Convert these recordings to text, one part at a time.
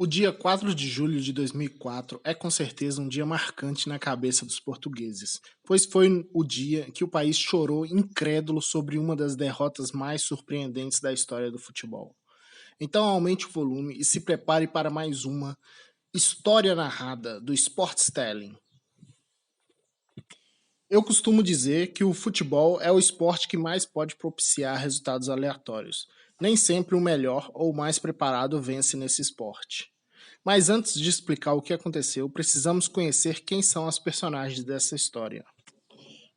O dia 4 de julho de 2004 é com certeza um dia marcante na cabeça dos portugueses, pois foi o dia que o país chorou incrédulo sobre uma das derrotas mais surpreendentes da história do futebol. Então aumente o volume e se prepare para mais uma história narrada do Sportstelling. Eu costumo dizer que o futebol é o esporte que mais pode propiciar resultados aleatórios. Nem sempre o melhor ou o mais preparado vence nesse esporte. Mas antes de explicar o que aconteceu, precisamos conhecer quem são as personagens dessa história.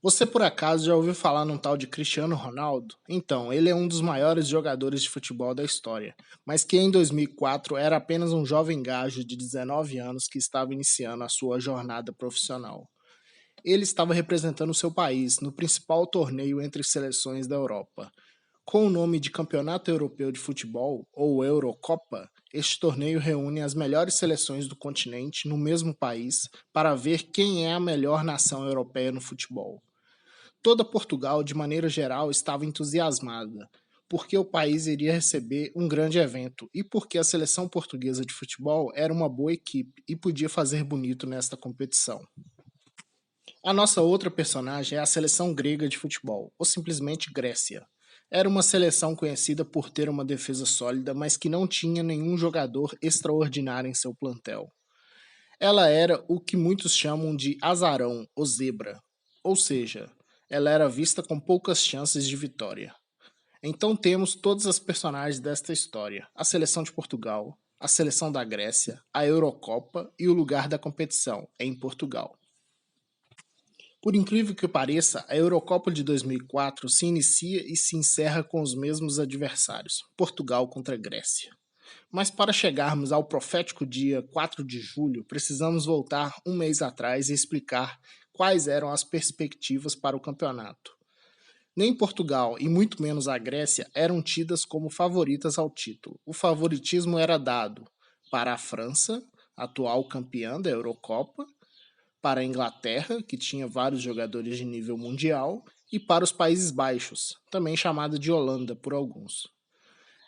Você por acaso já ouviu falar num tal de Cristiano Ronaldo? Então, ele é um dos maiores jogadores de futebol da história, mas que em 2004 era apenas um jovem gajo de 19 anos que estava iniciando a sua jornada profissional. Ele estava representando o seu país no principal torneio entre seleções da Europa. Com o nome de Campeonato Europeu de Futebol, ou Eurocopa, este torneio reúne as melhores seleções do continente no mesmo país para ver quem é a melhor nação europeia no futebol. Toda Portugal, de maneira geral, estava entusiasmada, porque o país iria receber um grande evento e porque a seleção portuguesa de futebol era uma boa equipe e podia fazer bonito nesta competição. A nossa outra personagem é a seleção grega de futebol, ou simplesmente Grécia. Era uma seleção conhecida por ter uma defesa sólida, mas que não tinha nenhum jogador extraordinário em seu plantel. Ela era o que muitos chamam de azarão ou zebra, ou seja, ela era vista com poucas chances de vitória. Então temos todas as personagens desta história: a seleção de Portugal, a seleção da Grécia, a Eurocopa e o lugar da competição, em Portugal. Por incrível que pareça, a Eurocopa de 2004 se inicia e se encerra com os mesmos adversários, Portugal contra a Grécia. Mas para chegarmos ao profético dia 4 de julho, precisamos voltar um mês atrás e explicar quais eram as perspectivas para o campeonato. Nem Portugal e muito menos a Grécia eram tidas como favoritas ao título. O favoritismo era dado para a França, atual campeã da Eurocopa, para a Inglaterra, que tinha vários jogadores de nível mundial, e para os Países Baixos, também chamada de Holanda por alguns.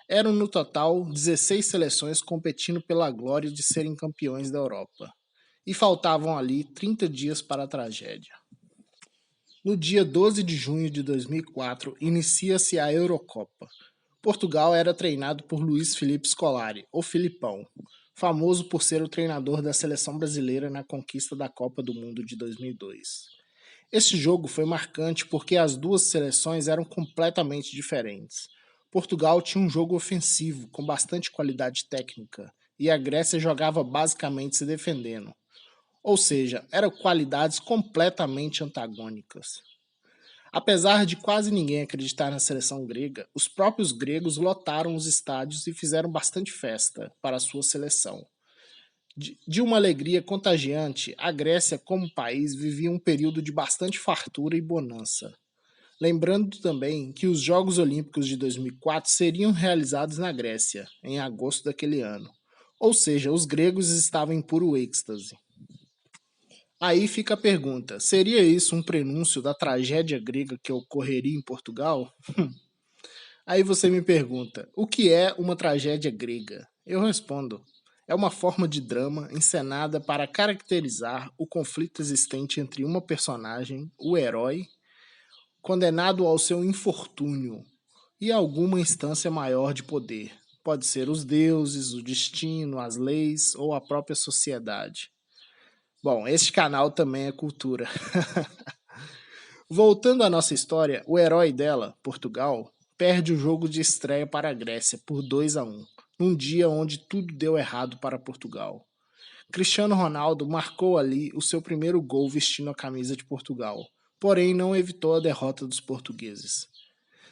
Eram no total 16 seleções competindo pela glória de serem campeões da Europa. E faltavam ali 30 dias para a tragédia. No dia 12 de junho de 2004, inicia-se a Eurocopa. Portugal era treinado por Luiz Felipe Scolari, ou Filipão, famoso por ser o treinador da seleção brasileira na conquista da Copa do Mundo de 2002. Este jogo foi marcante porque as duas seleções eram completamente diferentes. Portugal tinha um jogo ofensivo, com bastante qualidade técnica, e a Grécia jogava basicamente se defendendo. Ou seja, eram qualidades completamente antagônicas. Apesar de quase ninguém acreditar na seleção grega, os próprios gregos lotaram os estádios e fizeram bastante festa para a sua seleção. De uma alegria contagiante, a Grécia, como país, vivia um período de bastante fartura e bonança. Lembrando também que os Jogos Olímpicos de 2004 seriam realizados na Grécia, em agosto daquele ano. Ou seja, os gregos estavam em puro êxtase. Aí fica a pergunta: seria isso um prenúncio da tragédia grega que ocorreria em Portugal? Aí você me pergunta: o que é uma tragédia grega? Eu respondo: é uma forma de drama encenada para caracterizar o conflito existente entre uma personagem, o herói, condenado ao seu infortúnio, e alguma instância maior de poder. Pode ser os deuses, o destino, as leis ou a própria sociedade. Bom, este canal também é cultura. Voltando à nossa história, o herói dela, Portugal, perde o jogo de estreia para a Grécia por 2-1, num dia onde tudo deu errado para Portugal. Cristiano Ronaldo marcou ali o seu primeiro gol vestindo a camisa de Portugal, porém não evitou a derrota dos portugueses.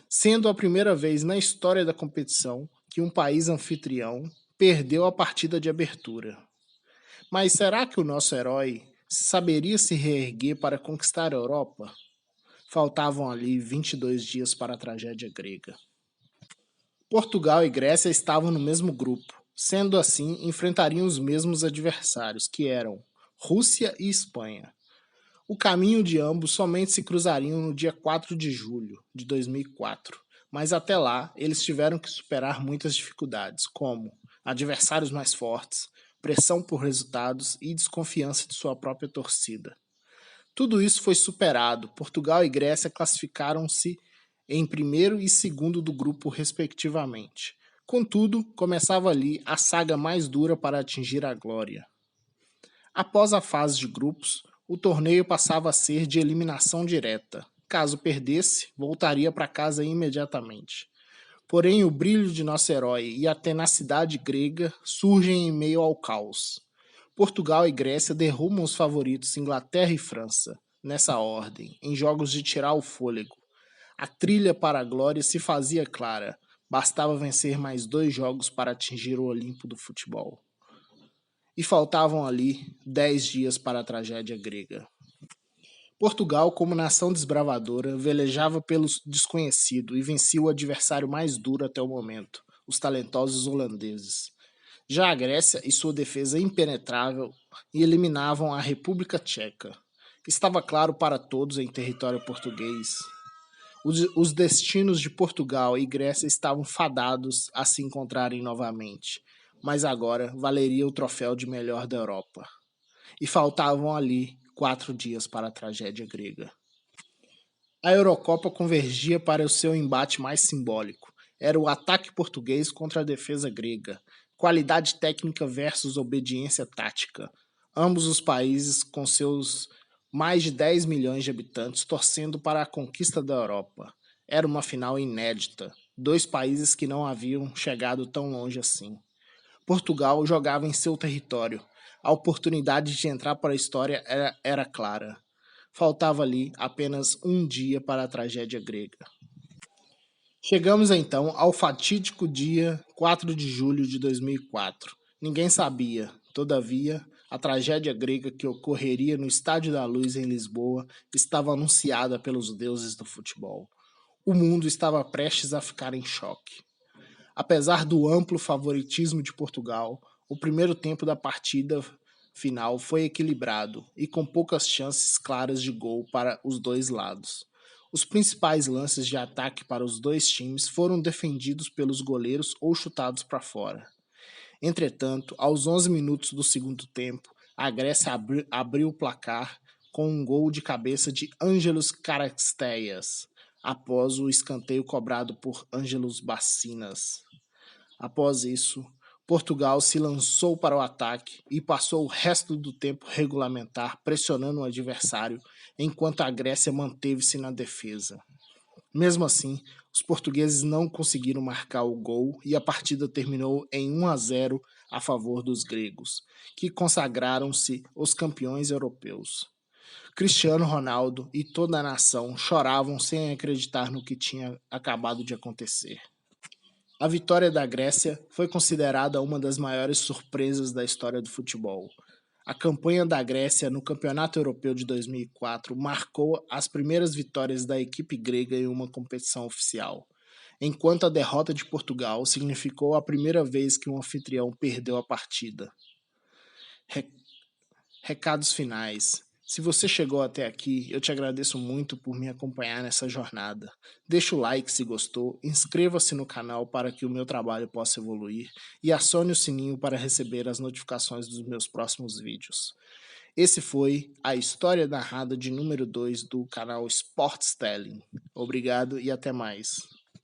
Sendo a primeira vez na história da competição que um país anfitrião perdeu a partida de abertura. Mas será que o nosso herói saberia se reerguer para conquistar a Europa? Faltavam ali 22 dias para a tragédia grega. Portugal e Grécia estavam no mesmo grupo. Sendo assim, enfrentariam os mesmos adversários, que eram Rússia e Espanha. O caminho de ambos somente se cruzariam no dia 4 de julho de 2004, mas até lá eles tiveram que superar muitas dificuldades, como adversários mais fortes, pressão por resultados e desconfiança de sua própria torcida. Tudo isso foi superado. Portugal e Grécia classificaram-se em primeiro e segundo do grupo, respectivamente. Contudo, começava ali a saga mais dura para atingir a glória. Após a fase de grupos, o torneio passava a ser de eliminação direta. Caso perdesse, voltaria para casa imediatamente. Porém, o brilho de nosso herói e a tenacidade grega surgem em meio ao caos. Portugal e Grécia derrubam os favoritos Inglaterra e França, nessa ordem, em jogos de tirar o fôlego. A trilha para a glória se fazia clara, bastava vencer mais 2 jogos para atingir o Olimpo do futebol. E faltavam ali 10 dias para a tragédia grega. Portugal, como nação desbravadora, velejava pelo desconhecido e vencia o adversário mais duro até o momento, os talentosos holandeses. Já a Grécia e sua defesa impenetrável eliminavam a República Tcheca. Estava claro para todos em território português. Os destinos de Portugal e Grécia estavam fadados a se encontrarem novamente, mas agora valeria o troféu de melhor da Europa. E faltavam ali 4 dias para a tragédia grega. A Eurocopa convergia para o seu embate mais simbólico. Era o ataque português contra a defesa grega, qualidade técnica versus obediência tática. Ambos os países, com seus mais de 10 milhões de habitantes, torcendo para a conquista da Europa. Era uma final inédita, 2 países que não haviam chegado tão longe assim. Portugal jogava em seu território. A oportunidade de entrar para a história era clara. Faltava ali apenas um dia para a tragédia grega. Chegamos então ao fatídico dia 4 de julho de 2004. Ninguém sabia, todavia, a tragédia grega que ocorreria no Estádio da Luz em Lisboa estava anunciada pelos deuses do futebol. O mundo estava prestes a ficar em choque. Apesar do amplo favoritismo de Portugal, o primeiro tempo da partida final foi equilibrado e com poucas chances claras de gol para os dois lados. Os principais lances de ataque para os dois times foram defendidos pelos goleiros ou chutados para fora. Entretanto, aos 11 minutos do segundo tempo, a Grécia abriu o placar com um gol de cabeça de Ángelos Karatseias, após o escanteio cobrado por Ângelos Bassinas. Após isso, Portugal se lançou para o ataque e passou o resto do tempo regulamentar pressionando o adversário, enquanto a Grécia manteve-se na defesa. Mesmo assim, os portugueses não conseguiram marcar o gol e a partida terminou em 1-0 a favor dos gregos, que consagraram-se os campeões europeus. Cristiano Ronaldo e toda a nação choravam sem acreditar no que tinha acabado de acontecer. A vitória da Grécia foi considerada uma das maiores surpresas da história do futebol. A campanha da Grécia no Campeonato Europeu de 2004 marcou as primeiras vitórias da equipe grega em uma competição oficial, enquanto a derrota de Portugal significou a primeira vez que um anfitrião perdeu a partida. Recados finais. Se você chegou até aqui, eu te agradeço muito por me acompanhar nessa jornada. Deixa o like se gostou, inscreva-se no canal para que o meu trabalho possa evoluir e acione o sininho para receber as notificações dos meus próximos vídeos. Esse foi a história narrada de número 2 do canal Sportstelling. Obrigado e até mais.